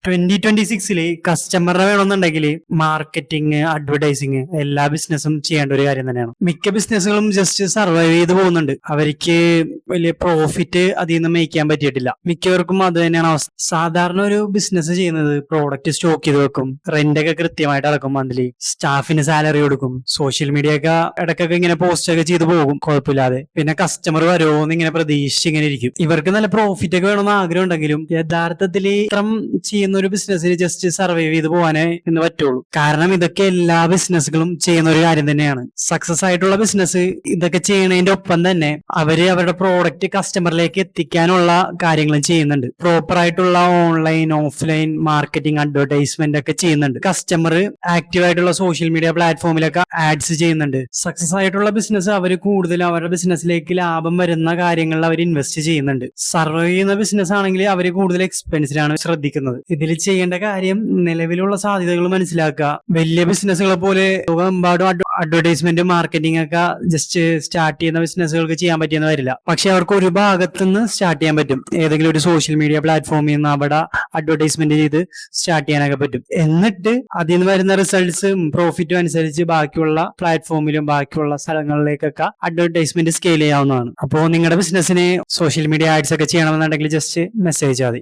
2026 കസ്റ്റമറെ വേണമെന്നുണ്ടെങ്കിൽ marketing, advertising എല്ലാ ബിസിനസ്സും ചെയ്യേണ്ട ഒരു കാര്യം തന്നെയാണ്. മിക്ക ബിസിനസ്സുകളും ജസ്റ്റ് സർവൈവ് ചെയ്ത് പോകുന്നുണ്ട്. അവർക്ക് വലിയ പ്രോഫിറ്റ് അതിൽ നിന്ന് മേക്ക് ചെയ്യാൻ പറ്റിയിട്ടില്ല. മിക്കവർക്കും അത് തന്നെയാണ് അവസ്ഥ. സാധാരണ ഒരു ബിസിനസ് ചെയ്യുന്നത് പ്രോഡക്റ്റ് സ്റ്റോക്ക് ചെയ്ത് വെക്കും, റെന്റ് ഒക്കെ കൃത്യമായിട്ട് അടക്കും, മന്ത്ലി സ്റ്റാഫിന് സാലറി കൊടുക്കും, സോഷ്യൽ മീഡിയ ഒക്കെ ഇടയ്ക്കൊക്കെ ഇങ്ങനെ പോസ്റ്റ് ഒക്കെ ചെയ്ത് പോകും കുഴപ്പമില്ലാതെ. പിന്നെ കസ്റ്റമർ വരുമോന്ന് ഇങ്ങനെ പ്രതീക്ഷിച്ച് ഇങ്ങനെ ഇരിക്കും. ഇവർക്ക് നല്ല പ്രോഫിറ്റ് ഒക്കെ വേണമെന്ന് ആഗ്രഹം ഉണ്ടെങ്കിലും യഥാർത്ഥത്തിൽ ഇത്രം ചെയ്യുന്ന ഒരു ബിസിനസ്സിൽ ജസ്റ്റ് സർവൈവ് ചെയ്ത് പോകാനേ എന്ന് പറ്റുള്ളൂ. കാരണം ഇതൊക്കെ എല്ലാ ബിസിനസ്സുകളും ചെയ്യുന്ന ഒരു കാര്യം തന്നെയാണ്. സക്സസ് ആയിട്ടുള്ള ബിസിനസ് ഇതൊക്കെ ചെയ്യണതിന്റെ ഒപ്പം തന്നെ അവര് അവരുടെ പ്രോഡക്റ്റ് കസ്റ്റമറിലേക്ക് എത്തിക്കാനുള്ള കാര്യങ്ങളും ചെയ്യുന്നുണ്ട്. പ്രോപ്പർ ആയിട്ടുള്ള ഓൺലൈൻ, ഓഫ്ലൈൻ മാർക്കറ്റിംഗ്, അഡ്വർടൈസ്മെന്റ് ഒക്കെ ചെയ്യുന്നുണ്ട്. കസ്റ്റമർ ആക്റ്റീവ് ആയിട്ടുള്ള സോഷ്യൽ മീഡിയ പ്ലാറ്റ്ഫോമിലൊക്കെ ആഡ്സ് ചെയ്യുന്നുണ്ട്. സക്സസ് ആയിട്ടുള്ള ബിസിനസ് അവർ കൂടുതൽ അവരുടെ ബിസിനസ്സിലേക്ക് ലാഭം വരുന്ന കാര്യങ്ങളിൽ അവർ ഇൻവെസ്റ്റ് ചെയ്യുന്നുണ്ട്. സർവൈവ് ചെയ്യുന്ന ബിസിനസ് ആണെങ്കിൽ അവർ കൂടുതൽ എക്സ്പെൻസിലാണ് ശ്രദ്ധിക്കുന്നത്. ഇതിൽ ചെയ്യേണ്ട കാര്യം നിലവിലുള്ള സാധ്യതകൾ മനസ്സിലാക്കുക. വലിയ ബിസിനസ്സുകളെ പോലെ ലോകമെമ്പാടും അഡ്വർടൈസ്മെന്റ്, മാർക്കറ്റിംഗ് ഒക്കെ ജസ്റ്റ് സ്റ്റാർട്ട് ചെയ്യുന്ന ബിസിനസ്സുകൾക്ക് ചെയ്യാൻ പറ്റിയെന്ന് വരില്ല. പക്ഷെ അവർക്ക് ഒരു ഭാഗത്തുനിന്ന് സ്റ്റാർട്ട് ചെയ്യാൻ പറ്റും. ഏതെങ്കിലും ഒരു സോഷ്യൽ മീഡിയ പ്ലാറ്റ്ഫോമിൽ നിന്ന് അവിടെ അഡ്വർടൈസ്മെന്റ് ചെയ്ത് സ്റ്റാർട്ട് ചെയ്യാനൊക്കെ പറ്റും. എന്നിട്ട് അതിൽ നിന്ന് വരുന്ന റിസൾട്ട്സും പ്രോഫിറ്റും അനുസരിച്ച് ബാക്കിയുള്ള പ്ലാറ്റ്ഫോമിലും ബാക്കിയുള്ള സ്ഥലങ്ങളിലേക്കൊക്കെ അഡ്വർടൈസ്മെന്റ് സ്കെയിൽ ചെയ്യാവുന്നതാണ്. അപ്പോൾ നിങ്ങളുടെ ബിസിനസ്സിന് സോഷ്യൽ മീഡിയ ആഡ്സ് ഒക്കെ ചെയ്യണമെന്നുണ്ടെങ്കിൽ ജസ്റ്റ് മെസ്സേജ് മതി.